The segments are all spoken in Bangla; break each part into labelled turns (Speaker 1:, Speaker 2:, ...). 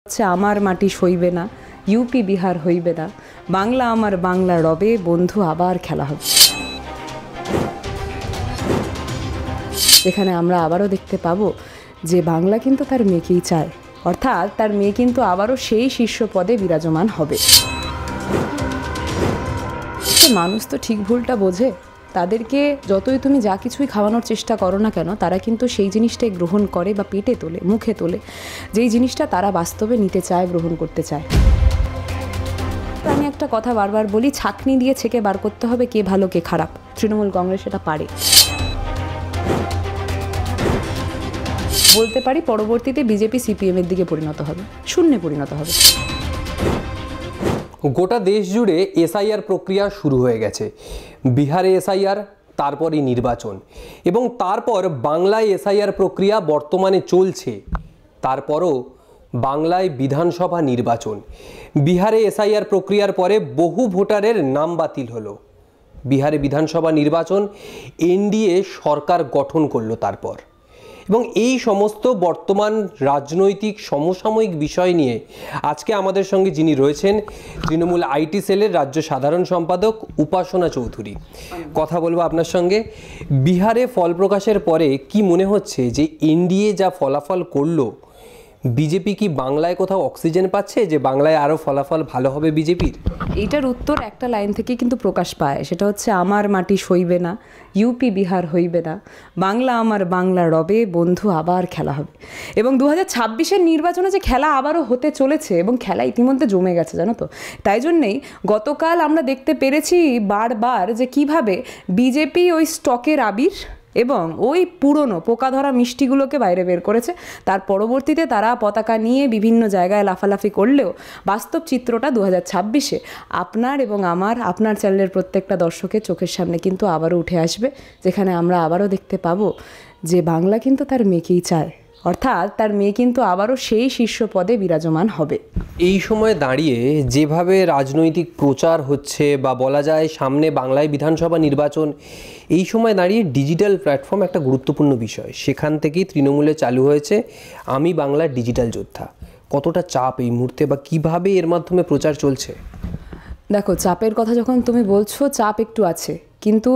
Speaker 1: হচ্ছে আমার মাটি সইবে না, ইউপি বিহার হইবে না, বাংলা আমার বাংলা রবে, বন্ধু আবার খেলা হবে। এখানে আমরা আবারও দেখতে পাবো যে বাংলা কিন্তু তার মেয়েকেই চায়, অর্থাৎ তার মেয়ে কিন্তু আবারও সেই শীর্ষ পদে বিরাজমান হবে। মানুষ তো ঠিক ভুলটা বোঝে, তাদেরকে যতই তুমি যা কিছুই খাওয়ানোর চেষ্টা করো না কেন, তারা কিন্তু সেই জিনিসটাই গ্রহণ করে বা পেটে তোলে, মুখে তোলে, যেই জিনিসটা তারা বাস্তবে নিতে চায়, গ্রহণ করতে চায়। আমি একটা কথা বারবার বলি, ছাঁকনি দিয়ে ছেঁকে বার করতে হবে কে ভালো কে খারাপ। তৃণমূল কংগ্রেস সেটা পারে। বলতে পারি পরবর্তীতে বিজেপি সিপিএম এর দিকে পরিণত হবে, শূন্যে পরিণত হবে।
Speaker 2: গোটা দেশ জুড়ে এসআইআর প্রক্রিয়া শুরু হয়ে গেছে। বিহারে এসআইআর, তারপরই নির্বাচন, এবং তারপর বাংলায় এসআইআর প্রক্রিয়া বর্তমানে চলছে। তারপরও বাংলায় বিধানসভা নির্বাচন। বিহারে এসআইআর প্রক্রিয়ার পরে বহু ভোটারের নাম বাতিল হলো। বিহারে বিধানসভা নির্বাচন, এনডিএ সরকার গঠন করলো তারপর। এবং এই সমস্ত বর্তমান রাজনৈতিক সমসাময়িক বিষয় নিয়ে আজকে আমাদের সঙ্গে যিনি রয়েছেন, তৃণমূল আইটি সেলের রাজ্য সাধারণ সম্পাদক উপাসনা চৌধুরী। কথা বলবো আপনার সঙ্গে। বিহারে ফল প্রকাশের পরে কি মনে হচ্ছে যে এনডিএ যা ফলাফল করলো, বিজেপি কি বাংলায় কোথাও অক্সিজেন পাচ্ছে, যে বাংলায় আরও ফলাফল ভালো হবে বিজেপির?
Speaker 1: এইটার উত্তর একটা লাইন থেকে কিন্তু প্রকাশ পায়, সেটা হচ্ছে আমার মাটি সইবে না, ইউপি বিহার হইবে না, বাংলা আমার বাংলা রবে, বন্ধু আবার খেলা হবে। এবং 2026-এর নির্বাচনে যে খেলা আবারও হতে চলেছে, এবং খেলা ইতিমধ্যে জমে গেছে, জানো তো। তাই জন্যেই গতকাল আমরা দেখতে পেরেছি বারবার যে কিভাবে বিজেপি ওই স্টকের আবির এবং ওই পুরনো পোকা ধরা মিষ্টিগুলোকে বাইরে বের করেছে। তার পরবর্তীতে তারা পতাকা নিয়ে বিভিন্ন জায়গায় লাফালাফি করলেও বাস্তব চিত্রটা 2026-এ আপনার এবং আপনার চ্যানেলের প্রত্যেকটা দর্শকের চোখের সামনে কিন্তু আবারও উঠে আসবে, যেখানে আমরা আবারও দেখতে পাবো যে বাংলা কিন্তু তার মেয়েকেই চায়, অর্থাৎ তার মেয়ে কিন্তু আবারও সেই শীর্ষ পদে বিরাজমান হবে।
Speaker 2: এই সময় দাঁড়িয়ে যেভাবে রাজনৈতিক প্রচার হচ্ছে, বা বলা যায় সামনে বাংলায় বিধানসভা নির্বাচন, এই সময় দাঁড়িয়ে ডিজিটাল প্ল্যাটফর্ম একটা গুরুত্বপূর্ণ বিষয়। সেখান থেকেই তৃণমূলে চালু হয়েছে আমি বাংলার ডিজিটাল যোদ্ধা। কতটা চাপ এই মুহূর্তে, বা কিভাবে এর মাধ্যমে প্রচার চলছে?
Speaker 1: দেখো, চাপের কথা যখন তুমি বলছো, চাপ একটু আছে, কিন্তু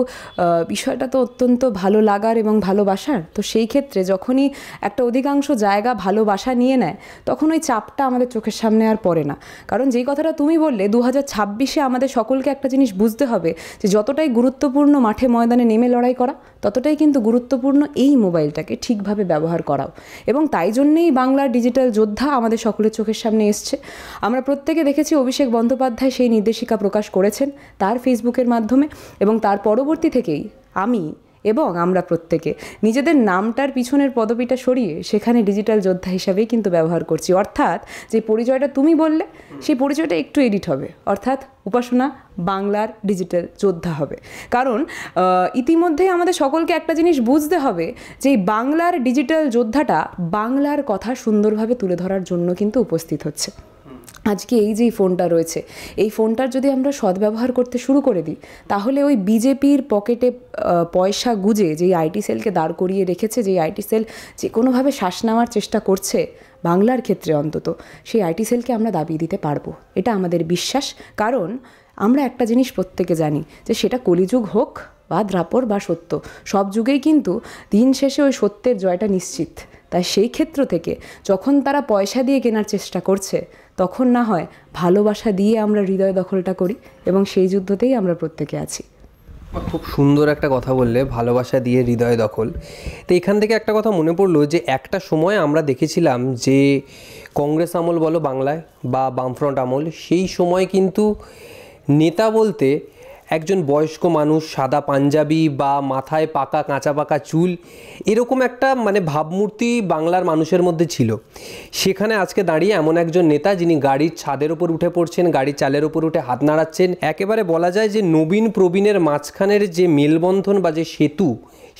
Speaker 1: বিষয়টা তো অত্যন্ত ভালো লাগার এবং ভালোবাসার। তো সেই ক্ষেত্রে যখনই একটা অধিকাংশ জায়গা ভালোবাসা নিয়ে নেয়, তখন ওই চাপটা আমাদের চোখের সামনে আর পড়ে না। কারণ যেই কথাটা তুমি বললে, 2026-এ আমাদের সকলকে একটা জিনিস বুঝতে হবে যে যতটাই গুরুত্বপূর্ণ মাঠে ময়দানে নেমে লড়াই করা, ততটাই কিন্তু গুরুত্বপূর্ণ এই মোবাইলটাকে ঠিকভাবে ব্যবহার করাও। এবং তাই জন্যেই বাংলার ডিজিটাল যোদ্ধা আমাদের সকলের চোখের সামনে এসছে। আমরা প্রত্যেকে দেখেছি অভিষেক বন্দ্যোপাধ্যায় সেই নির্দেশিকা প্রকাশ করেছেন তার ফেসবুকের মাধ্যমে, এবং তার পরবর্তী থেকেই আমি এবং আমরা প্রত্যেকে নিজেদের নামটার পিছনের পদবিটা সরিয়ে সেখানে ডিজিটাল যোদ্ধা হিসাবেই কিন্তু ব্যবহার করছি। অর্থাৎ যে পরিচয়টা তুমি বললে, সেই পরিচয়টা একটু এডিট হবে, অর্থাৎ উপাসনা বাংলার ডিজিটাল যোদ্ধা হবে। কারণ ইতিমধ্যেই আমাদের সকলকে একটা জিনিস বুঝতে হবে যে এই বাংলার ডিজিটাল যোদ্ধাটা বাংলার কথা সুন্দরভাবে তুলে ধরার জন্য কিন্তু উপস্থিত হচ্ছে। আজকে এই যে ফোনটা রয়েছে, এই ফোনটার যদি আমরা সদ্ব্যবহার করতে শুরু করে দিই, তাহলে ওই বিজেপির পকেটে পয়সা গুজে যেই আইটি সেলকে দাঁড় করিয়ে রেখেছে, যেই আইটি সেল যে কোনোভাবে শ্বাস নেওয়ার চেষ্টা করছে বাংলার ক্ষেত্রে অন্তত, সেই আইটি সেলকে আমরা দাবিয়ে দিতে পারবো, এটা আমাদের বিশ্বাস। কারণ আমরা একটা জিনিস প্রত্যেকে জানি যে সেটা কলিযুগ হোক বা দ্রাপর বা সত্য, সব যুগেই কিন্তু দিন শেষে ওই সত্যের জয়টা নিশ্চিত। তাই সেই ক্ষেত্র থেকে যখন তারা পয়সা দিয়ে কেনার চেষ্টা করছে, তখন না হয় ভালোবাসা দিয়ে আমরা হৃদয় দখলটা করি, এবং সেই যুদ্ধতেই আমরা প্রত্যেকে আছি।
Speaker 2: খুব সুন্দর একটা কথা বললে, ভালোবাসা দিয়ে হৃদয় দখল। তো এখান থেকে একটা কথা মনে পড়লো যে একটা সময় আমরা দেখেছিলাম যে কংগ্রেস আমল বলো বাংলায়, বা বামফ্রন্ট আমল, সেই সময় কিন্তু নেতা বলতে একজন বয়স্ক মানুষ, সাদা পাঞ্জাবি বা মাথায় পাকা কাঁচা পাকা চুল, এরকম একটা ভাবমূর্তি বাংলার মানুষের মধ্যে ছিল। সেখানে আজকে দাঁড়িয়ে এমন একজন নেতা যিনি গাড়ির ছাদের ওপর উঠে পড়ছেন, গাড়ির চালের ওপর উঠে হাত নাড়াচ্ছেন, একেবারে বলা যায় যে নবীন প্রবীণের মাঝখানের যে মেলবন্ধন বা যে সেতু,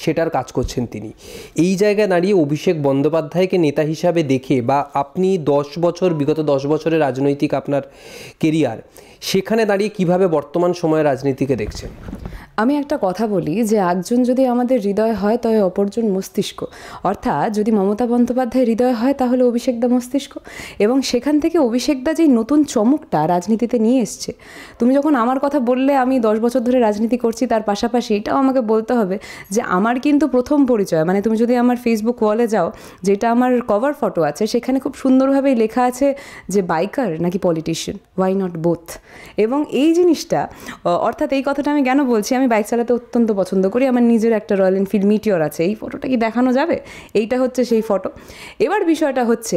Speaker 2: সেটার কাজ করছেন তিনি। এই জায়গায় দাঁড়িয়ে অভিষেক বন্দ্যোপাধ্যায়কে নেতা হিসাবে দেখে, বা আপনি বিগত 10 বছরের রাজনৈতিক আপনার কেরিয়ার, সেখানে দাঁড়িয়ে কিভাবে বর্তমান সময়ের রাজনীতিকে দেখছেন?
Speaker 1: আমি একটা কথা বলি যে একজন যদি আমাদের হৃদয় হয় তবে অপরজন মস্তিষ্ক, অর্থাৎ যদি মমতা বন্দ্যোপাধ্যায় হৃদয় হয় তাহলে অভিষেকদা মস্তিষ্ক। এবং সেখান থেকে অভিষেকদা যেই নতুন চমকটা রাজনীতিতে নিয়ে এসছে, তুমি যখন আমার কথা বললে আমি 10 বছর ধরে রাজনীতি করছি, তার পাশাপাশি এটাও আমাকে বলতে হবে যে আমার কিন্তু প্রথম পরিচয়, মানে তুমি যদি আমার ফেসবুক ওয়ালে যাও, যেটা আমার কভার ফটো আছে, সেখানে খুব সুন্দরভাবেই লেখা আছে যে বাইকার নাকি পলিটিশিয়ান, ওয়াই নট বোথ। এবং এই জিনিসটা অর্থাৎ এই কথাটা আমি কেন বলছি, আমি বাইক চালাতে অত্যন্ত পছন্দ করি, আমার নিজের একটা রয়্যাল এনফিল্ড মিটিওর আছে, এই ফটোটা কি দেখানো যাবে? এইটা হচ্ছে সেই ফটো। এবার বিষয়টা হচ্ছে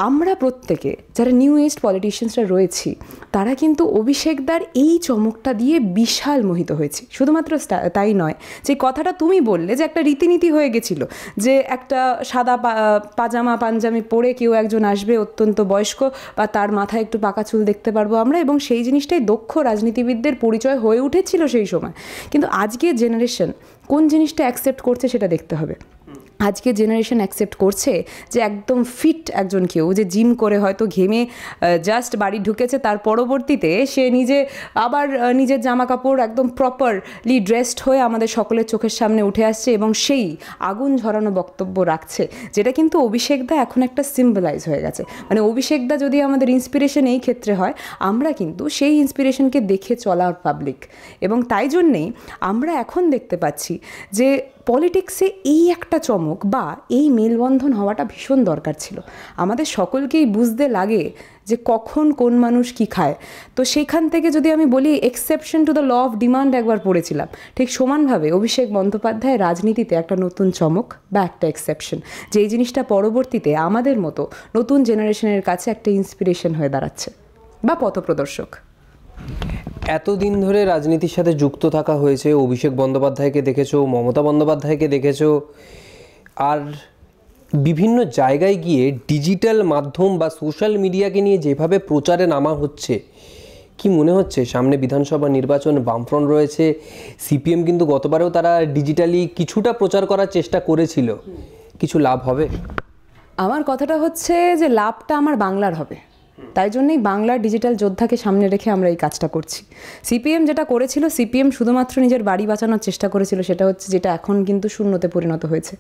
Speaker 1: আমরা প্রত্যেকে যারা নিউ এজ পলিটিশিয়ানসরা রয়েছি, তারা কিন্তু অভিষেকদার এই চমকটা দিয়ে বিশাল মোহিত হয়েছি। শুধুমাত্র তাই নয়, যে কথাটা তুমি বললে যে একটা রীতিনীতি হয়ে গেছিলো যে একটা সাদা পাজামা পাঞ্জামি পরে কেউ একজন আসবে অত্যন্ত বয়স্ক, বা তার মাথায় একটু পাকা চুল দেখতে পারবো আমরা, এবং সেই জিনিসটাই দক্ষ রাজনীতিবিদদের পরিচয় হয়ে উঠেছিল সেই সময়। কিন্তু আজকের জেনারেশন কোন জিনিসটা অ্যাকসেপ্ট করছে সেটা দেখতে হবে। আজকে জেনারেশন অ্যাকসেপ্ট করছে যে একদম ফিট একজন কেউ, যে জিম করে হয়তো ঘেমে জাস্ট বাড়ি ঢুকেছে, তার পরবর্তীতে সে নিজে আবার নিজের জামা কাপড় একদম প্রপারলি ড্রেসড হয়ে আমাদের সকলের চোখের সামনে উঠে আসছে এবং সেই আগুন ঝরানো বক্তব্য রাখছে, যেটা কিন্তু অভিষেকদা এখন একটা সিম্বলাইজ হয়ে গেছে। মানে অভিষেকদা যদি আমাদের ইন্সপিরেশন এই ক্ষেত্রে হয়, আমরা কিন্তু সেই ইন্সপিরেশনকে দেখে চলার পাবলিক। এবং তাই জন্যেই আমরা এখন দেখতে পাচ্ছি যে পলিটিক্সে এই একটা চমক বা এই মেলবন্ধন হওয়াটা ভীষণ দরকার ছিল। আমাদের সকলকেই বুঝতে লাগে যে কখন কোন মানুষ কি খায়। তো সেইখান থেকে যদি আমি বলি exception to the law of demand একবার পড়েছিলাম, ঠিক সমানভাবে অভিষেক বন্দ্যোপাধ্যায় রাজনীতিতে একটা নতুন চমক বা একটা এক্সেপশন, যে এই জিনিসটা পরবর্তীতে আমাদের মতো নতুন জেনারেশনের কাছে একটা ইন্সপিরেশন হয়ে দাঁড়াচ্ছে বা পথপ্রদর্শক।
Speaker 2: এতদিন ধরে রাজনীতির সাথে যুক্ত থাকা হয়েছে, অভিষেক বন্দ্যোপাধ্যায়কে দেখেছো, মমতা বন্দ্যোপাধ্যায়কে দেখেছো, আর বিভিন্ন জায়গায় গিয়ে ডিজিটাল মাধ্যম বা সোশ্যাল মিডিয়াকে নিয়ে যেভাবে প্রচারে নামা হচ্ছে, কি মনে হচ্ছে সামনে বিধানসভা নির্বাচন, বামফ্রন্ট রয়েছে, সিপিএম কিন্তু গতবারেও তারা ডিজিটালি কিছুটা প্রচার করার চেষ্টা করেছিল, কিছু লাভ হবে?
Speaker 1: আমার কথাটা হচ্ছে যে লাভটা আমার বাংলার হবে, তাই জন্যই বাংলার ডিজিটাল যোদ্ধাকে সামনে রেখে আমরা এই কাজটা করছি। সিপিএম যেটা করেছিল, সিপিএম শুধুমাত্র নিজের বাড়ি বাঁচানোর চেষ্টা করেছিল, সেটা হচ্ছে যেটা এখন কিন্তু শূন্যতে পরিণত হয়েছে।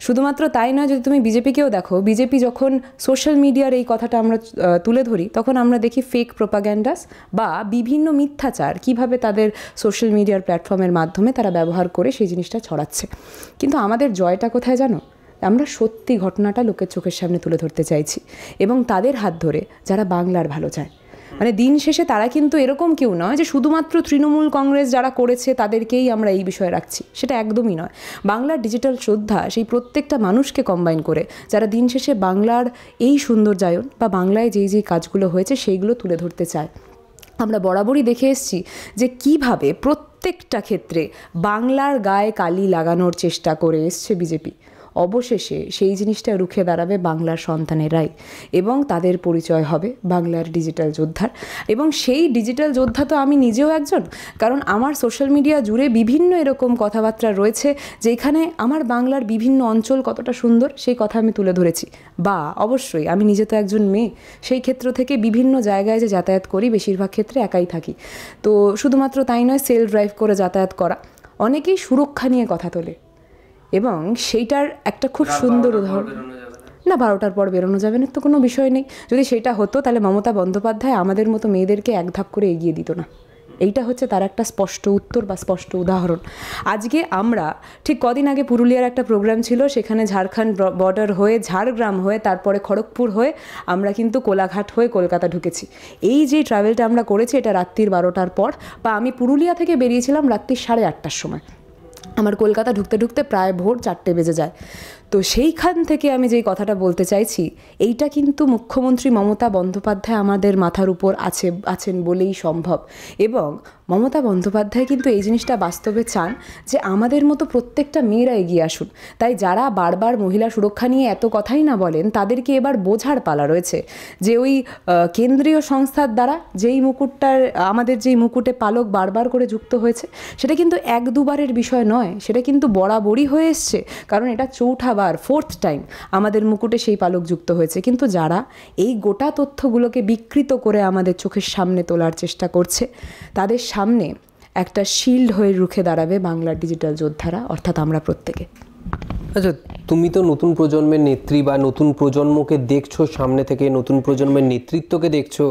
Speaker 1: শুধুমাত্র তাই নয়, যদি তুমি বিজেপিকেও দেখো, বিজেপি যখন সোশ্যাল মিডিয়ার এই কথাটা আমরা তুলে ধরি, তখন আমরা দেখি ফেক প্রোপাগ্যান্ডাস বা বিভিন্ন মিথ্যাচার কিভাবে তাদের সোশ্যাল মিডিয়ার প্ল্যাটফর্মের মাধ্যমে তারা ব্যবহার করে সেই জিনিসটা ছড়াচ্ছে। কিন্তু আমাদের জয়টা কোথায় জানো? আমরা সত্যি ঘটনাটা লোকের চোখের সামনে তুলে ধরতে চাইছি, এবং তাদের হাত ধরে যারা বাংলার ভালো চায়। মানে দিন শেষে তারা কিন্তু এরকম কেউ নয় যে শুধুমাত্র তৃণমূল কংগ্রেস যারা করেছে তাদেরকেই আমরা এই বিষয়ে রাখছি, সেটা একদমই নয়। বাংলার ডিজিটাল শ্রদ্ধা সেই প্রত্যেকটা মানুষকে কম্বাইন করে, যারা দিন শেষে বাংলার এই সৌন্দর্যায়ন বা বাংলায় যেই যেই কাজগুলো হয়েছে সেইগুলো তুলে ধরতে চায়। আমরা বরাবরই দেখে এসেছি যে কিভাবে প্রত্যেকটা ক্ষেত্রে বাংলার গায়ে কালি লাগানোর চেষ্টা করে এসছে বিজেপি। অবশেষে সেই জিনিসটা রুখে দাঁড়াবে বাংলার সন্তানেরাই, এবং তাদের পরিচয় হবে বাংলার ডিজিটাল যোদ্ধার। এবং সেই ডিজিটাল যোদ্ধা তো আমি নিজেও একজন, কারণ আমার সোশ্যাল মিডিয়া জুড়ে বিভিন্ন এরকম কথাবার্তা রয়েছে যেখানে আমার বাংলার বিভিন্ন অঞ্চল কতটা সুন্দর সেই কথা আমি তুলে ধরেছি। বা অবশ্যই আমি নিজে তো একজন মেয়ে, সেই ক্ষেত্র থেকে বিভিন্ন জায়গায় যে যাতায়াত করি বেশিরভাগ ক্ষেত্রে একাই থাকি। তো শুধুমাত্র তাই নয়, সেলফ ড্রাইভ করে যাতায়াত করা, অনেকেই সুরক্ষা নিয়ে কথা তোলে, এবং সেইটার একটা খুব সুন্দর উদাহরণ। না, 12টার পর বেরোনো যাবে না তো কোনো বিষয় নেই। যদি সেটা হতো তাহলে মমতা বন্দ্যোপাধ্যায় আমাদের মতো মেয়েদেরকে এক ধাপ করে এগিয়ে দিত না। এইটা হচ্ছে তার একটা স্পষ্ট উত্তর বা স্পষ্ট উদাহরণ। আজকে আমরা ঠিক কদিন আগে পুরুলিয়ার একটা প্রোগ্রাম ছিল, সেখানে ঝাড়খণ্ড বর্ডার হয়ে, ঝাড়গ্রাম হয়ে, তারপরে খড়গপুর হয়ে আমরা কিন্তু কোলাঘাট হয়ে কলকাতা ঢুকেছি। এই যে ট্রাভেলটা আমরা করেছি, এটা রাত্রির 12টার পর, বা আমি পুরুলিয়া থেকে বেরিয়েছিলাম রাত্রির 8:30টার সময়। আমার কলকাতা ঢুকতে ঢুকতে প্রায় ভোর 4টে বেজে যায়। তো সেইখান থেকে আমি যেই কথাটা বলতে চাইছি, এইটা কিন্তু মুখ্যমন্ত্রী মমতা বন্দ্যোপাধ্যায় আমাদের মাথার উপর আছেন বলেই সম্ভব। এবং মমতা বন্দ্যোপাধ্যায় কিন্তু এই জিনিসটা বাস্তবে চান যে আমাদের মতো প্রত্যেকটা মেয়েরা এগিয়ে আসুন। তাই যারা বারবার মহিলা সুরক্ষা নিয়ে এত কথাই না বলেন, তাদেরকে এবার বোঝার পালা রয়েছে যে ওই কেন্দ্রীয় সংস্থার দ্বারা যেই মুকুটটার, আমাদের যেই মুকুটে পালক বারবার করে যুক্ত হয়েছে, সেটা কিন্তু 1-2বারের বিষয় নয়, সেটা কিন্তু বরাবরই হয়ে এসছে। কারণ এটা 4বার 4th টাইম আমাদের মুকুটে সেই পালক যুক্ত হয়েছে। কিন্তু যারা এই গোটা তথ্যগুলোকে বিকৃত করে আমাদের চোখের সামনে তোলার চেষ্টা করছে, তাদের সামনে একটা শিল্ড হয়ে রুখে দাঁড়াবে বাংলার ডিজিটাল যোদ্ধারা, অর্থাৎ আমরা প্রত্যেকে।
Speaker 2: আচ্ছা, তুমি তো নতুন প্রজন্মের নেত্রী বা নতুন প্রজন্মকে দেখছো সামনে থেকে, নতুন প্রজন্মের নেতৃত্বকে দেখছো।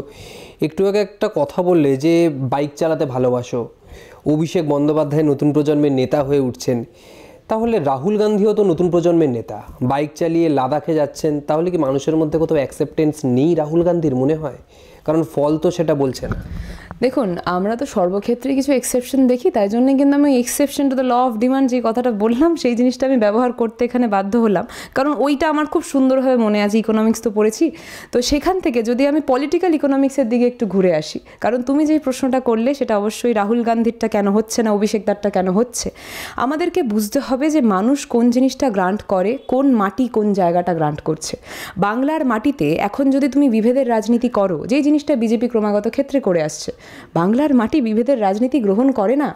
Speaker 2: একটু আগে একটা কথা বললে যে বাইক চালাতে ভালোবাসো, অভিষেক বন্দ্যোপাধ্যায় নতুন প্রজন্মের নেতা হয়ে উঠছেন, তাহলে রাহুল গান্ধীও তো নতুন প্রজন্মের নেতা, বাইক চালিয়ে লাদাখে যাচ্ছেন, তাহলে কি মানুষের মধ্যে কোথাও অ্যাকসেপ্টেন্স নেই রাহুল গান্ধীর মনে হয়? কারণ ফল তো সেটা বলছে না।
Speaker 1: দেখুন, আমরা তো সর্বক্ষেত্রে কিছু এক্সেপশন দেখি, তাই জন্য কিন্তু আমি exception to the law of demand যে কথাটা বললাম সেই জিনিসটা আমি ব্যবহার করতে এখানে বাধ্য হলাম, কারণ ওইটা আমার খুব সুন্দরভাবে মনে আছে, ইকোনমিক্স তো পড়েছি। তো সেখান থেকে যদি আমি পলিটিক্যাল ইকোনমিক্সের দিকে একটু ঘুরে আসি, কারণ তুমি যেই প্রশ্নটা করলে সেটা অবশ্যই রাহুল গান্ধীরটা কেন হচ্ছে না, অভিষেক দারটা কেন হচ্ছে, আমাদেরকে বুঝতে হবে যে মানুষ কোন জিনিসটা গ্রান্ট করে, কোন মাটি কোন জায়গাটা গ্রান্ট করছে। বাংলার মাটিতে এখন যদি তুমি বিভেদের রাজনীতি করো, যেই জিনিসটা বিজেপি ক্রমাগত ক্ষেত্রে করে আসছে, বাংলার মাটি বিভেদের রাজনীতি গ্রহণ করে না,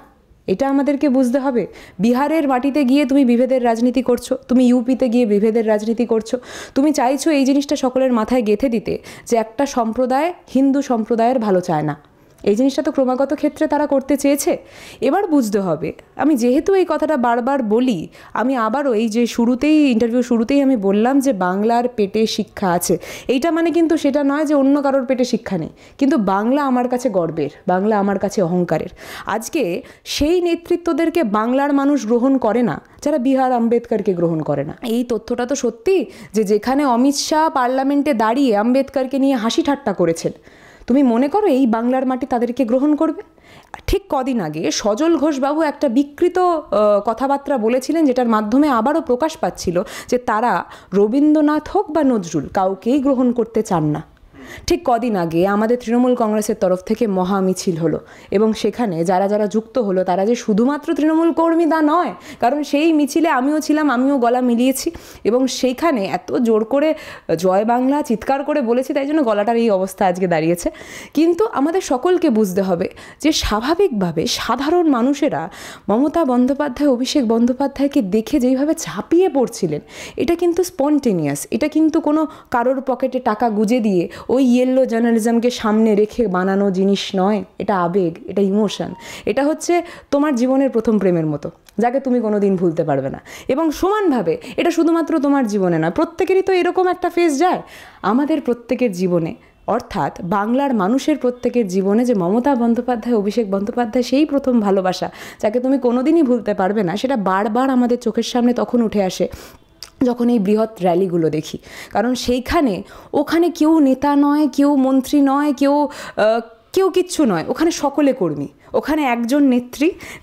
Speaker 1: এটা আমাদেরকে বুঝতে হবে। বিহারের মাটিতে গিয়ে তুমি বিভেদের রাজনীতি করছো, তুমি ইউপিতে গিয়ে বিভেদের রাজনীতি করছো, তুমি চাইছো এই জিনিসটা সকলের মাথায় গেঁথে দিতে যে একটা সম্প্রদায় হিন্দু সম্প্রদায়ের ভালো চায় না। এই জিনিসটা তো ক্রমাগত ক্ষেত্রে তারা করতে চেয়েছে। এবার বুঝতে হবে, আমি যেহেতু এই কথাটা বারবার বলি, আমি আবারও এই যে ইন্টারভিউ শুরুতেই আমি বললাম যে বাংলার পেটে শিক্ষা আছে, এইটা মানে কিন্তু সেটা নয় যে অন্য কারোর পেটে শিক্ষা নেই, কিন্তু বাংলা আমার কাছে গর্বের, বাংলা আমার কাছে অহংকারের। আজকে সেই নেতৃত্বদেরকে বাংলার মানুষ গ্রহণ করে না যারা বিহার আম্বেদকরকে গ্রহণ করে না। এই তথ্যটা তো সত্যি যে যেখানে অমিত শাহ পার্লামেন্টে দাঁড়িয়ে আম্বেদকরকে নিয়ে হাসি ঠাট্টা করেছেন, তুমি মনে করো এই বাংলার মাটি তাদেরকে গ্রহণ করবে? ঠিক কদিন আগে সজল ঘোষবাবু একটা বিকৃত কথাবার্তা বলেছিলেন, যেটার মাধ্যমে আবারও প্রকাশ পাচ্ছিল যে তারা রবীন্দ্রনাথ হোক বা নজরুল কাউকেই গ্রহণ করতে চান না। ঠিক কদিন আগে আমাদের তৃণমূল কংগ্রেসের তরফ থেকে মহা মিছিল হলো, এবং সেখানে যারা যারা যুক্ত হলো তারা যে শুধুমাত্র তৃণমূল কর্মী তা নয়, কারণ সেই মিছিলে আমিও ছিলাম, আমিও গলা মিলিয়েছি, এবং সেইখানে এত জোর করে জয় বাংলা চিৎকার করে বলেছি, তাই জন্য গলাটার এই অবস্থা আজকে দাঁড়িয়েছে। কিন্তু আমাদের সকলকে বুঝতে হবে যে স্বাভাবিকভাবে সাধারণ মানুষেরা মমতা বন্দ্যোপাধ্যায়, অভিষেক বন্দ্যোপাধ্যায়কে দেখে যেইভাবে ঝাঁপিয়ে পড়ছিলেন, এটা কিন্তু স্পন্টেনিয়াস, এটা কিন্তু কোনো কারোর পকেটে টাকা গুজে দিয়ে ওই ইয়েলো জার্নালিজমকে সামনে রেখে বানানো জিনিস নয়। এটা আবেগ, এটা ইমোশন, এটা হচ্ছে তোমার জীবনের প্রথম প্রেমের মতো, যাকে তুমি কোনোদিন ভুলতে পারবে না। এবং সমানভাবে এটা শুধুমাত্র তোমার জীবনে না, প্রত্যেকেরই তো এরকম একটা ফেজ যায় আমাদের প্রত্যেকের জীবনে, অর্থাৎ বাংলার মানুষের প্রত্যেকের জীবনে, যে মমতা বন্দ্যোপাধ্যায়, অভিষেক বন্দ্যোপাধ্যায় সেই প্রথম ভালোবাসা যাকে তুমি কোনোদিনই ভুলতে পারবে না, সেটা বারবার আমাদের চোখের সামনে তখন উঠে আসে যখন এই বৃহৎ র্যালিগুলো দেখি। কারণ ওখানে কেউ নেতা নয়, কেউ মন্ত্রী নয়, কেউ কিচ্ছু নয়, ওখানে সকলে কর্মী, ওখানে একজন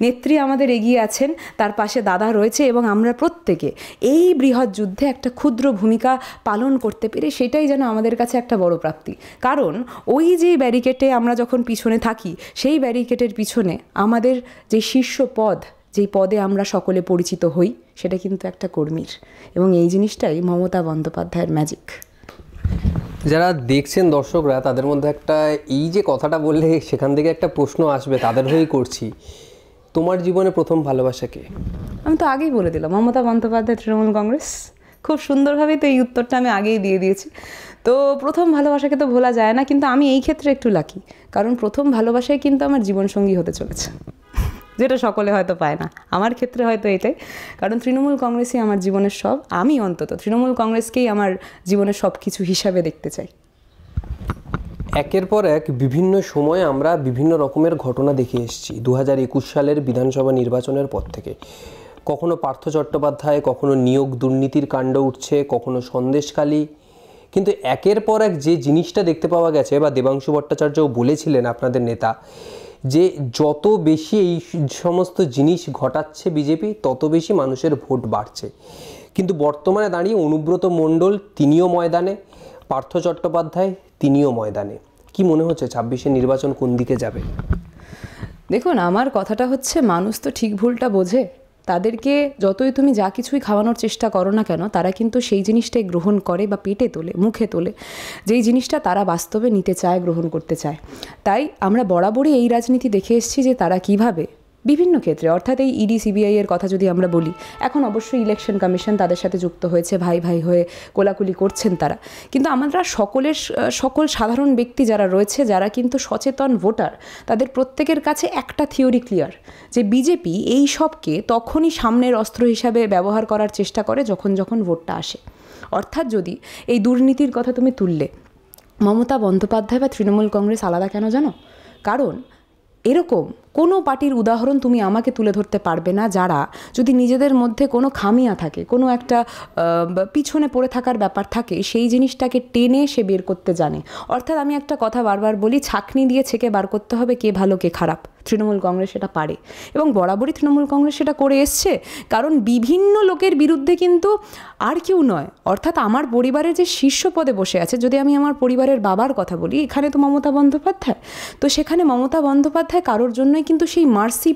Speaker 1: নেত্রী আমাদের এগিয়ে আছেন, তার পাশে দাদা রয়েছে, এবং আমরা প্রত্যেকে এই বৃহৎ যুদ্ধে একটা ক্ষুদ্র ভূমিকা পালন করতে পেরে সেটাই যেন আমাদের কাছে একটা বড় প্রাপ্তি। কারণ ওই যে ব্যারিকেডে আমরা যখন পিছনে থাকি, সেই ব্যারিকেডের পিছনে আমাদের যে শীর্ষ পদ, যেই পদে আমরা সকলে পরিচিত হই, সেটা কিন্তু একটা কর্মীর, এবং এই জিনিসটাই মমতা বন্দ্যোপাধ্যায়ের ম্যাজিক।
Speaker 2: যারা দেখছেন দর্শকরা, তাদের মধ্যে একটা এই যে কথাটা বললে সেখান থেকে একটা প্রশ্ন আসবে, তাদের হয়েই করছি, তোমার জীবনে প্রথম ভালোবাসা কে?
Speaker 1: আমি তো আগেই বলে দিলাম, মমতা বন্দ্যোপাধ্যায়, তৃণমূল কংগ্রেস। খুব সুন্দরভাবেই তো এই উত্তরটা আমি আগেই দিয়ে দিয়েছি। তো প্রথম ভালোবাসাকে তো ভোলা যায় না, কিন্তু আমি এই ক্ষেত্রে একটু লাকি, কারণ প্রথম ভালোবাসাই কিন্তু আমার জীবনসঙ্গী হতে চলেছে, যেটা সকলে হয়তো পায় না। আমার ক্ষেত্রে হয়তো এটাই, কারণ তৃণমূল কংগ্রেসই আমার জীবনের সব। আমি অন্তত তৃণমূল কংগ্রেসকেই আমার জীবনের সব কিছু হিসাবে দেখতে চাই।
Speaker 2: একের পর এক বিভিন্ন সময়ে আমরা বিভিন্ন রকমের ঘটনা দেখে এসেছি 2021 সালের বিধানসভা নির্বাচনের পর থেকে। কখনো পার্থ চট্টোপাধ্যায়, কখনো নিয়োগ দুর্নীতির কাণ্ড উঠছে, কখনো সন্দেশখালী, কিন্তু একের পর এক যে জিনিসটা দেখতে পাওয়া গেছে, বা দেবাংশু ভট্টাচার্যও বলেছিলেন আপনাদের নেতা, যে যত বেশি এই সমস্ত জিনিস ঘটাচ্ছে বিজেপি, তত বেশি মানুষের ভোট বাড়ছে। কিন্তু বর্তমানে দাঁড়িয়ে অনুব্রত মণ্ডল তিনিও ময়দানে, পার্থ চট্টোপাধ্যায় তিনিও ময়দানে। কি মনে হচ্ছে 26-এর নির্বাচন কোন দিকে যাবে?
Speaker 1: দেখুন, আমার কথাটা হচ্ছে, মানুষ তো ঠিক ভুলটা বোঝে। তাদেরকে যতই তুমি যা কিছুই খাওয়ানোর চেষ্টা করো না কেন, তারা কিন্তু সেই জিনিসটাই গ্রহণ করে বা পেটে তোলে, মুখে তোলে, যেই জিনিসটা তারা বাস্তবে নিতে চায়, গ্রহণ করতে চায়। তাই আমরা বরাবরই এই রাজনীতি দেখে এসেছি যে তারা কিভাবে বিভিন্ন ক্ষেত্রে, অর্থাৎ এই ইডি সিবিআই এর কথা যদি আমরা বলি, এখন অবশ্যই ইলেকশন কমিশন তাদের সাথে যুক্ত হয়েছে, ভাই ভাই হয়ে কোলাকুলি করছেন তারা, কিন্তু আমরা সকল সাধারণ ব্যক্তি যারা রয়েছে, যারা কিন্তু সচেতন ভোটার, তাদের প্রত্যেকের কাছে একটা থিওরি ক্লিয়ার, যে বিজেপি এই সবকে তখনই সামনের অস্ত্র হিসাবে ব্যবহার করার চেষ্টা করে যখন ভোটটা আসে। অর্থাৎ যদি এই দুর্নীতির কথা তুমি তুললে, মমতা বন্দ্যোপাধ্যায় বা তৃণমূল কংগ্রেস আলাদা কেন জানো? কারণ এরকম কোনো পার্টির উদাহরণ তুমি আমাকে তুলে ধরতে পারবে না যারা, যদি নিজেদের মধ্যে কোনো খামিয়া থাকে, কোনো একটা পিছনে পড়ে থাকার ব্যাপার থাকে, সেই জিনিসটাকে টেনে সে বের করতে জানে। অর্থাৎ আমি একটা কথা বারবার বলি, ছাঁকনি দিয়ে ছেঁকে বার করতে হবে কে ভালো কে খারাপ। তৃণমূল কংগ্রেস সেটা পারে এবং বরাবরই তৃণমূল কংগ্রেস সেটা করে এসছে। কারণ বিভিন্ন লোকের বিরুদ্ধে কিন্তু আর কেউ নয়, অর্থাৎ আমার পরিবারের যে শীর্ষ পদে বসে আছে, যদি আমি আমার পরিবারের বাবার কথা বলি, এখানে তো মমতা বন্দ্যোপাধ্যায়, তো সেখানে মমতা বন্দ্যোপাধ্যায় কারোর জন্যই কিন্তু সেই মার্সি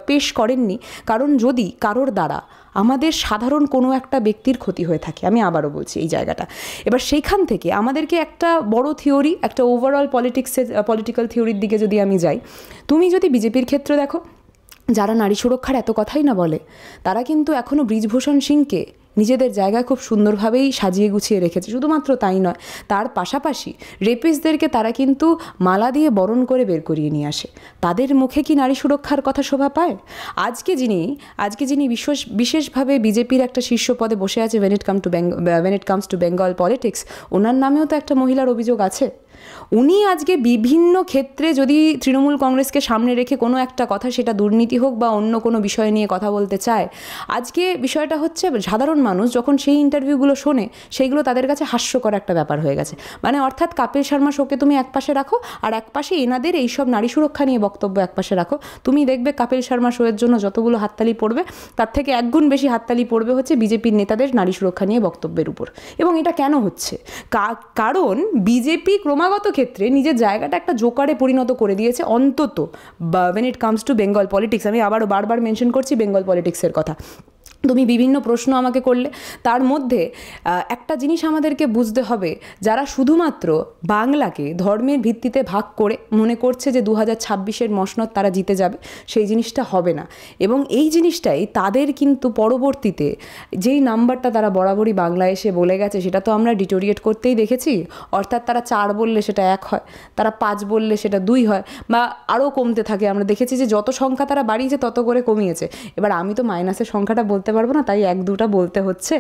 Speaker 1: পেশ করেননি। কারণ যদি কারোর দ্বারা আমাদের সাধারণ কোনো একটা ব্যক্তির ক্ষতি হয়ে থাকে, আমি আবারও বলছি এই জায়গাটা, এবার সেইখান থেকে আমাদেরকে একটা বড় থিওরি, একটা ওভারঅল পলিটিক্যাল থিওরির দিকে যদি আমি যাই, তুমি যদি বিজেপির ক্ষেত্রে দেখো, যারা নারী সুরক্ষার এত কথাই না বলে, তারা কিন্তু এখনও ব্রিজভূষণ সিংকে নিজেদের জায়গায় খুব সুন্দরভাবেই সাজিয়ে গুছিয়ে রেখেছে। শুধুমাত্র তাই নয়, তার পাশাপাশি রেপিস্টদেরকে তারা কিন্তু মালা দিয়ে বরণ করে বের করিয়ে নিয়ে আসে। তাদের মুখে কি নারী সুরক্ষার কথা শোভা পায়? আজকে যিনি বিশেষভাবে বিজেপির একটা শীর্ষ পদে বসে আছে, when it comes to Bengal politics, ওনার নামেও তো একটা মহিলার অভিযোগ আছে। উনি আজকে বিভিন্ন ক্ষেত্রে যদি তৃণমূল কংগ্রেসকে সামনে রেখে কোনো একটা কথা, সেটা দুর্নীতি হোক বা অন্য কোনো বিষয় নিয়ে কথা বলতে চায়, আজকে বিষয়টা হচ্ছে সাধারণ মানুষ যখন সেই ইন্টারভিউগুলো শোনে, সেইগুলো তাদের কাছে হাস্যকর একটা ব্যাপার হয়ে গেছে। মানে অর্থাৎ কপিল শর্মা শোকে তুমি একপাশে রাখো, আর একপাশে এনাদের এইসব নারী সুরক্ষা নিয়ে বক্তব্য একপাশে রাখো, তুমি দেখবে কপিল শর্মা শোয়ের জন্য যতগুলো হাততালি পড়বে, তার থেকে একগুণ বেশি হাততালি পড়বে হচ্ছে বিজেপির নেতাদের নারী সুরক্ষা নিয়ে বক্তব্যের উপর। এবং এটা কেন হচ্ছে? কারণ বিজেপি ক্রমাগত ক্ষেত্রে নিজের জায়গাটা একটা জোকারে পরিণত করে দিয়েছে, অন্তত when it comes to Bengal politics. আমি আবারও বারবার মেনশন করছি বেঙ্গল পলিটিক্সের কথা। তুমি বিভিন্ন প্রশ্ন আমাকে করলে, তার মধ্যে একটা জিনিস আমাদেরকে বুঝতে হবে, যারা শুধুমাত্র বাংলাকে ধর্মের ভিত্তিতে ভাগ করে মনে করছে যে 2026-এর মসনদ তারা জিতে যাবে, সেই জিনিসটা হবে না। এবং এই জিনিসটাই তাদের কিন্তু পরবর্তীতে যেই নাম্বারটা তারা বরাবরই বাংলায় এসে বলে গেছে, সেটা তো আমরা ডিটোরিয়েট করতেই দেখেছি। অর্থাৎ তারা 4 বললে সেটা 1 হয়, তারা 5 বললে সেটা 2 হয়, বা আরও কমতে থাকে। আমরা দেখেছি যে যত সংখ্যা তারা বাড়িয়েছে তত করে কমিয়েছে। এবার আমি তো মাইনাসের সংখ্যাটা বলতে পারবো না, তাই 1-2টা বলতে হচ্ছে।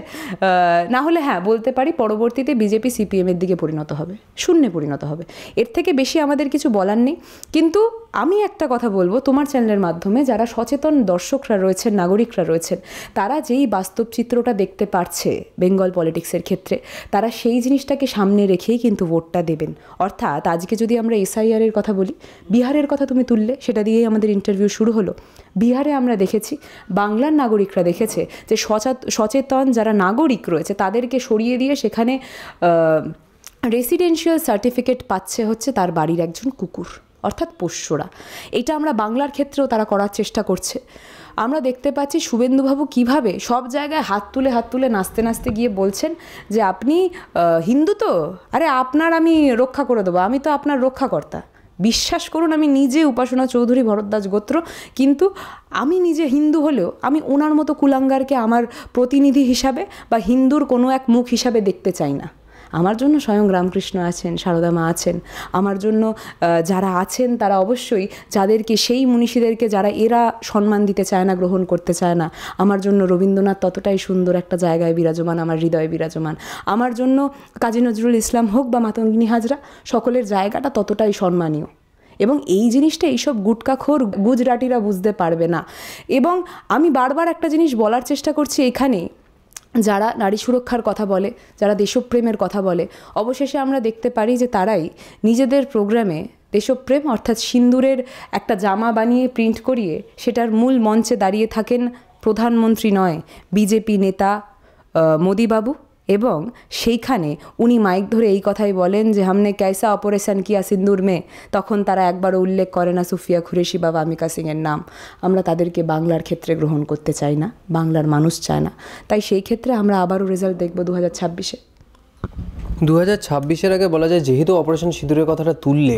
Speaker 1: না হলে হ্যাঁ বলতে পারি, পরবর্তীতে বিজেপি সিপিএমের দিকে পরিণত হবে, শূন্যে পরিণত হবে। এর থেকে বেশি আমাদের কিছু বলার নেই। কিন্তু আমি একটা কথা বলবো তোমার চ্যানেলের মাধ্যমে, যারা সচেতন দর্শকরা রয়েছেন, নাগরিকরা রয়েছেন, তারা যেই বাস্তব চিত্রটা দেখতে পারছে বেঙ্গল পলিটিক্সের ক্ষেত্রে, তারা সেই জিনিসটাকে সামনে রেখেই কিন্তু ভোটটা দেবেন। অর্থাৎ আজকে যদি আমরা SIR এর কথা বলি, বিহারের কথা তুমি তুললে, সেটা দিয়েই আমাদের ইন্টারভিউ শুরু হলো। বিহারে আমরা দেখেছি, বাংলার নাগরিকরা দেখেছে যে সচেতন যারা নাগরিক রয়েছে তাদেরকে সরিয়ে দিয়ে সেখানে রেসিডেন্সিয়াল সার্টিফিকেট পাচ্ছে হচ্ছে তার বাড়ির একজন কুকুর, অর্থাৎ পোষ্যরা। এটা আমরা বাংলার ক্ষেত্রেও তারা করার চেষ্টা করছে। আমরা দেখতে পাচ্ছি শুভেন্দুবাবু কিভাবে সব জায়গায় হাত তুলে নাচতে নাচতে গিয়ে বলছেন যে আপনি হিন্দু তো, আরে আপনার আমি রক্ষা করে দেবো, আমি তো আপনার রক্ষাকর্তা। বিশ্বাস করুন, আমি নিজে উপাসনা চৌধুরী ভরদ্বাজ গোত্র, কিন্তু আমি নিজে হিন্দু হলেও আমি ওনার মতো কুলাঙ্গারকে আমার প্রতিনিধি হিসাবে বা হিন্দুর কোনো এক মুখ হিসাবে দেখতে চাই না। আমার জন্য স্বয়ং রামকৃষ্ণ আছেন, সারদা মা আছেন, আমার জন্য যারা আছেন তারা অবশ্যই, যাদেরকে সেই মনীষীদেরকে যারা এরা সম্মান দিতে চায় না, গ্রহণ করতে চায় না, আমার জন্য রবীন্দ্রনাথ ততটাই সুন্দর একটা জায়গায় বিরাজমান, আমার হৃদয়ে বিরাজমান। আমার জন্য কাজী নজরুল ইসলাম হোক বা মাতঙ্গিনী হাজরা, সকলের জায়গাটা ততটাই সম্মানীয়। এবং এই জিনিসটা এইসব গুটকাখোর গুজরাটিরা বুঝতে পারবে না। এবং আমি বারবার একটা জিনিস বলার চেষ্টা করছি এখানে, যারা নারী সুরক্ষার কথা বলে, যারা দেশপ্রেমের কথা বলে, অবশেষে আমরা দেখতে পারি যে তারাই নিজেদের প্রোগ্রামে দেশপ্রেম অর্থাৎ সিন্দুরের একটা জামা বানিয়ে প্রিন্ট করিয়ে সেটার মূল মঞ্চে দাঁড়িয়ে থাকেন প্রধানমন্ত্রী নয়, বিজেপি নেতা মোদিবাবু। এবং সেইখানে উনি মাইক ধরে এই কথাই বলেন যে হামনে ক্যাসা অপারেশন কিয়া সিন্দুর মে, তখন তারা একবারও উল্লেখ করে না সুফিয়া কুরেশি বা ভামিকা সিংয়ের নাম। আমরা তাদেরকে বাংলার ক্ষেত্রে গ্রহণ করতে চাই না, বাংলার মানুষ চায় না। তাই সেই ক্ষেত্রে আমরা আবারও রেজাল্ট দেখব 2026-এ।
Speaker 2: 2026-এর আগে বলা যায়, যেহেতু অপারেশন সিঁদুরের কথাটা তুললে,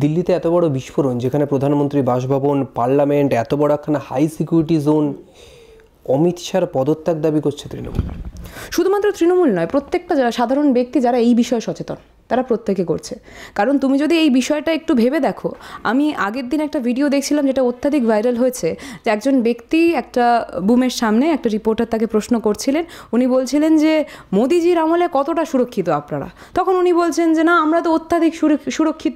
Speaker 2: দিল্লিতে এত বড় বিস্ফোরণ, যেখানে প্রধানমন্ত্রী বাসভবন, পার্লামেন্ট, এত বড় একখানা হাই সিকিউরিটি জোন, অমিত শাহর পদত্যাগ দাবি করছে তৃণমূল।
Speaker 1: শুধুমাত্র তৃণমূল নয়, প্রত্যেকটা সাধারণ ব্যক্তি যারা এই বিষয়ে সচেতন তারা প্রত্যেকে করছে। কারণ তুমি যদি এই বিষয়টা একটু ভেবে দেখো, আমি আগের দিন একটা ভিডিও দেখছিলাম যেটা অত্যাধিক ভাইরাল হয়েছে, যে একজন ব্যক্তি একটা বুমের সামনে, একটা রিপোর্টার তাকে প্রশ্ন করছিলেন, উনি বলছিলেন যে মোদিজির আমলে কতটা সুরক্ষিত আপনারা? তখন উনি বলছেন যে না, আমরা তো অত্যাধিক সুরক্ষিত,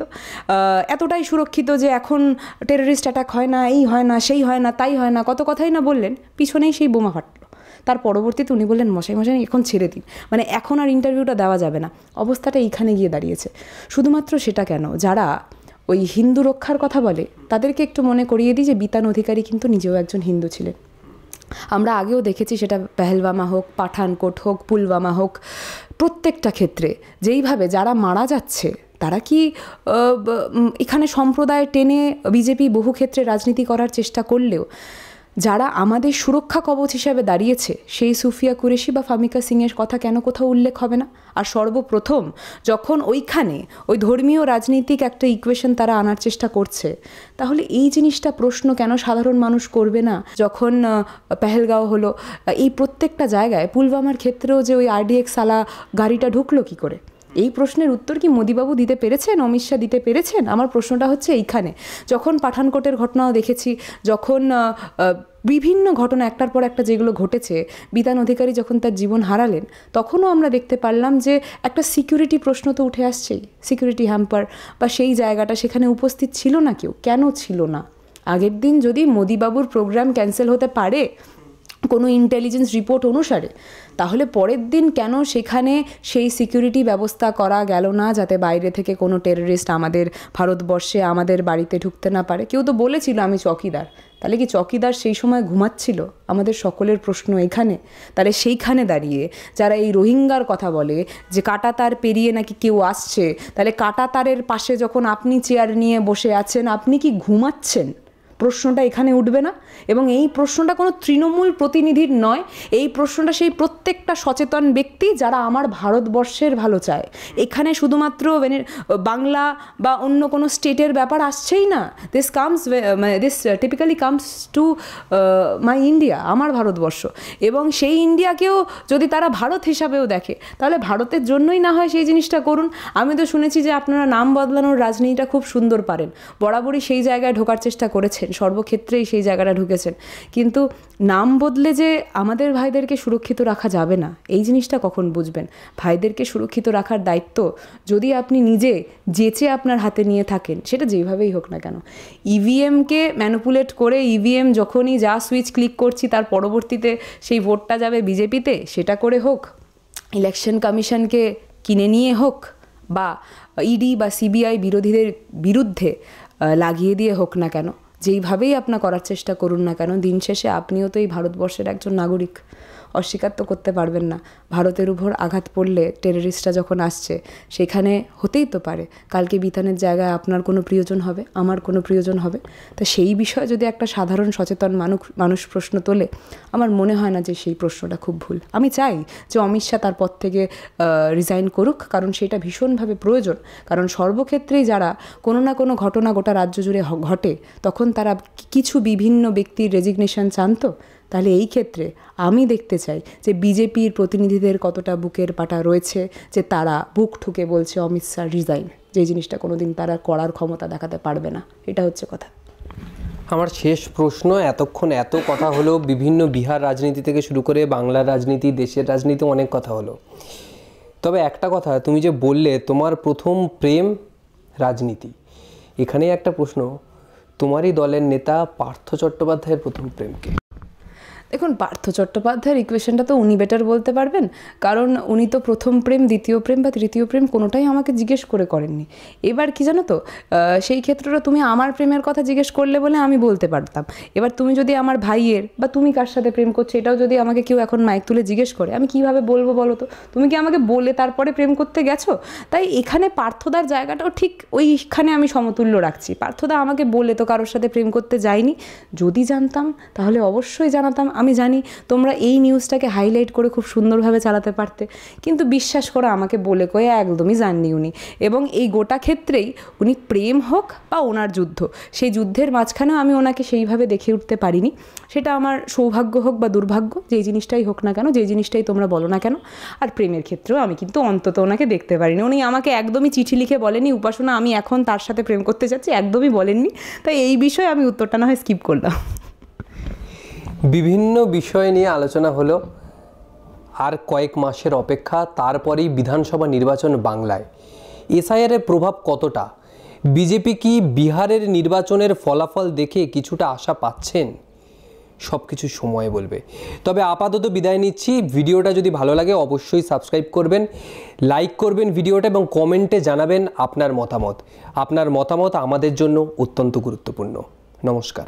Speaker 1: এতটাই সুরক্ষিত যে এখন টেররিস্ট অ্যাটাক হয় না, এই হয় না, সেই হয় না, তাই হয় না, কত কথাই না বললেন, পিছনেই সেই বোমা ফাটল। তার পরবর্তীতে উনি বললেন মশাই এখন ছেড়ে দিন, মানে এখন আর ইন্টারভিউটা দেওয়া যাবে না। অবস্থাটা এইখানে গিয়ে দাঁড়িয়েছে। শুধুমাত্র সেটা কেন, যারা ওই হিন্দু রক্ষার কথা বলে তাদেরকে একটু মনে করিয়ে দিই যে বিতান অধিকারী কিন্তু নিজেও একজন হিন্দু ছিলেন। আমরা আগেও দেখেছি, সেটা পেহেলগামা হোক, পাঠানকোট হোক, পুলওয়ামা হোক, প্রত্যেকটা ক্ষেত্রে যেইভাবে যারা মারা যাচ্ছে, তারা কি এখানে সম্প্রদায় টেনে বিজেপি বহু ক্ষেত্রে রাজনীতি করার চেষ্টা করলেও যারা আমাদের সুরক্ষা কবচ হিসাবে দাঁড়িয়েছে, সেই সুফিয়া কুরেশি বা ফামিকা সিংয়ের কথা কেন কোথাও উল্লেখ হবে না? আর সর্বপ্রথম যখন ওইখানে ওই ধর্মীয় রাজনীতিক একটা ইকুয়েশন তারা আনার চেষ্টা করছে, তাহলে এই জিনিসটা প্রশ্ন কেন সাধারণ মানুষ করবে না? যখন পেহেলগাঁও হলো, এই প্রত্যেকটা জায়গায়, পুলওয়ামার ক্ষেত্রেও যে ওই RDX আলা গাড়িটা ঢুকলো কী করে, এই প্রশ্নের উত্তর কি মোদিবাবু দিতে পেরেছেন, অমিত শাহ দিতে পেরেছেন? আমার প্রশ্নটা হচ্ছে এইখানে। যখন পাঠানকোটের ঘটনাও দেখেছি, যখন বিভিন্ন ঘটনা একটার পর একটা যেগুলো ঘটেছে, বিতান অধিকারী যখন তার জীবন হারালেন, তখনও আমরা দেখতে পারলাম যে একটা সিকিউরিটি প্রশ্ন তো উঠে আসছেই, সিকিউরিটি হ্যাম্পার বা সেই জায়গাটা, সেখানে উপস্থিত ছিল না কেউ। কেন ছিল না? আগের দিন যদি মোদিবাবুর প্রোগ্রাম ক্যান্সেল হতে পারে কোনো ইন্টেলিজেন্স রিপোর্ট অনুসারে, তাহলে পরের দিন কেন সেখানে সেই সিকিউরিটি ব্যবস্থা করা গেল না, যাতে বাইরে থেকে কোনো টেররিস্ট আমাদের ভারতবর্ষে আমাদের বাড়িতে ঢুকতে না পারে? কেউ তো বলেছিল আমি চকিদার, তাহলে কি চকিদার সেই সময় ঘুমাচ্ছিল? আমাদের সকলের প্রশ্ন এখানে। তাহলে সেইখানে দাঁড়িয়ে যারা এই রোহিঙ্গার কথা বলে, যে কাঁটাতার পেরিয়ে নাকি কেউ আসছে, তাহলে কাঁটাতারের পাশে যখন আপনি চেয়ার নিয়ে বসে আছেন, আপনি কি ঘুমাচ্ছেন? প্রশ্নটা এখানে উঠবে না? এবং এই প্রশ্নটা কোনো তৃণমূল প্রতিনিধির নয়, এই প্রশ্নটা সেই প্রত্যেকটা সচেতন ব্যক্তি যারা আমার ভারতবর্ষের ভালো চায়। এখানে শুধুমাত্র বাংলা বা অন্য কোনো স্টেটের ব্যাপার আসছেই না। This typically comes to my India, আমার ভারতবর্ষ। এবং সেই ইন্ডিয়াকেও যদি তারা ভারত হিসাবেও দেখে, তাহলে ভারতের জন্যই না হয় সেই জিনিসটা করুন। আমি তো শুনেছি যে আপনারা নাম বদলানোর রাজনীতিটা খুব সুন্দর পারেন, বরাবরই সেই জায়গায় ঢোকার চেষ্টা করেছেন, সর্বক্ষেত্রেই সেই জায়গাটা ঢুকেছেন। কিন্তু নাম বদলে যে আমাদের ভাইদেরকে সুরক্ষিত রাখা যাবে না, এই জিনিসটা কখন বুঝবেন? ভাইদেরকে সুরক্ষিত রাখার দায়িত্ব যদি আপনি নিজে যেচে আপনার হাতে নিয়ে থাকেন, সেটা যেভাবেই হোক না কেন, ইভিএমকে ম্যানিপুলেট করে ইভিএম যখনই যা সুইচ ক্লিক করছি তার পরবর্তীতে সেই ভোটটা যাবে বিজেপিতে, সেটা করে হোক, ইলেকশন কমিশনকে কিনে নিয়ে হোক, বা ইডি বা সিবিআই বিরোধীদের বিরুদ্ধে লাগিয়ে দিয়ে হোক না কেন, যেইভাবেই আপনার করার চেষ্টা করুন না কেন, দিন শেষে আপনিও তো এই ভারতবর্ষের একজন নাগরিক। অস্বীকার তো করতে পারবেন না। ভারতের উপর আঘাত পড়লে, টেররিস্টরা যখন আসছে, সেখানে হতেই তো পারে কালকে বিতানের জায়গায় আপনার কোনো প্রিয়জন হবে, আমার কোনো প্রিয়জন হবে। তা সেই বিষয়ে যদি একটা সাধারণ সচেতন মানুষ প্রশ্ন তোলে, আমার মনে হয় না যে সেই প্রশ্নটা খুব ভুল। আমি চাই যে অমিত শাহ তার পদ থেকে রিজাইন করুক, কারণ সেটা ভীষণভাবে প্রয়োজন। কারণ সর্বক্ষেত্রেই যারা কোনো না কোনো ঘটনা গোটা রাজ্য জুড়ে ঘটে, তখন তারা কিছু বিভিন্ন ব্যক্তির রেজিগনেশন চান। তো তাহলে এই ক্ষেত্রে আমি দেখতে চাই যে বিজেপির প্রতিনিধিদের কতটা বুকের পাটা রয়েছে, যে তারা বুক ঠুকে বলছে অমিত শাহ রিজাইন, যে জিনিসটা কোনোদিন তারা করার ক্ষমতা দেখাতে পারবে না। এটা হচ্ছে কথা।
Speaker 2: আমার শেষ প্রশ্ন, এতক্ষণ এত কথা হলো, বিভিন্ন বিহার রাজনীতি থেকে শুরু করে বাংলার রাজনীতি, দেশের রাজনীতি, অনেক কথা হলো। তবে একটা কথা তুমি যে বললে তোমার প্রথম প্রেম রাজনীতি, এখানেই একটা প্রশ্ন, তোমারই দলের নেতা পার্থ চট্টোপাধ্যায়ের প্রথম প্রেমকে?
Speaker 1: দেখুন, পার্থ চট্টোপাধ্যায়ের ইকুয়েশনটা তো উনি বেটার বলতে পারবেন, কারণ উনি তো প্রথম প্রেম, দ্বিতীয় প্রেম বা তৃতীয় প্রেম কোনোটাই আমাকে জিজ্ঞেস করেননি। এবার কি জানো তো, সেই ক্ষেত্রটা তুমি আমার প্রেমের কথা জিজ্ঞেস করলে বলে আমি বলতে পারতাম। এবার তুমি যদি আমার ভাইয়ের বা তুমি কার সাথে প্রেম করছো এটাও যদি আমাকে কেউ এখন মাইক তুলে জিজ্ঞেস করে, আমি কিভাবে বলবো বলো তো? তুমি কি আমাকে বলে তারপরে প্রেম করতে গেছো? তাই এখানে পার্থদার জায়গাটাও ঠিক ওইখানে আমি সমতুল্য রাখছি। পার্থদা আমাকে বলে তো কারোর সাথে প্রেম করতে যায়নি। যদি জানতাম তাহলে অবশ্যই জানাতাম, আমি জানি তোমরা এই নিউজটাকে হাইলাইট করে খুব সুন্দরভাবে চালাতে পারতে, কিন্তু বিশ্বাস করো আমাকে বলে কয়ে একদমই জাননি উনি। এবং এই গোটা ক্ষেত্রেই উনি প্রেম হোক বা ওনার যুদ্ধ, সেই যুদ্ধের মাঝখানেও আমি ওনাকে সেইভাবে দেখে উঠতে পারিনি। সেটা আমার সৌভাগ্য হোক বা দুর্ভাগ্য, যেই জিনিসটাই হোক না কেন, যেই জিনিসটাই তোমরা বলো না কেন। আর প্রেমের ক্ষেত্রেও আমি কিন্তু অন্তত ওনাকে দেখতে পারিনি। উনি আমাকে একদমই চিঠি লিখে বলেনি উপাসনা আমি এখন তার সাথে প্রেম করতে চাচ্ছি, একদমই বলেননি। তাই এই বিষয়ে আমি উত্তরটা না হয় স্কিপ করলাম।
Speaker 2: বিভিন্ন বিষয় নিয়ে আলোচনা হলো। আর কয়েক মাসের অপেক্ষা, তারপরেই বিধানসভা নির্বাচন বাংলায়। এসআইআরের প্রভাব কতটা? বিজেপি কি বিহারের নির্বাচনের ফলাফল দেখে কিছুটা আশা পাচ্ছেন? সব কিছু সময় বলবে। তবে আপাতত বিদায় নিচ্ছি। ভিডিওটা যদি ভালো লাগে অবশ্যই সাবস্ক্রাইব করবেন, লাইক করবেন ভিডিওটা এবং কমেন্টে জানাবেন আপনার মতামত। আপনার মতামত আমাদের জন্য অত্যন্ত গুরুত্বপূর্ণ। নমস্কার।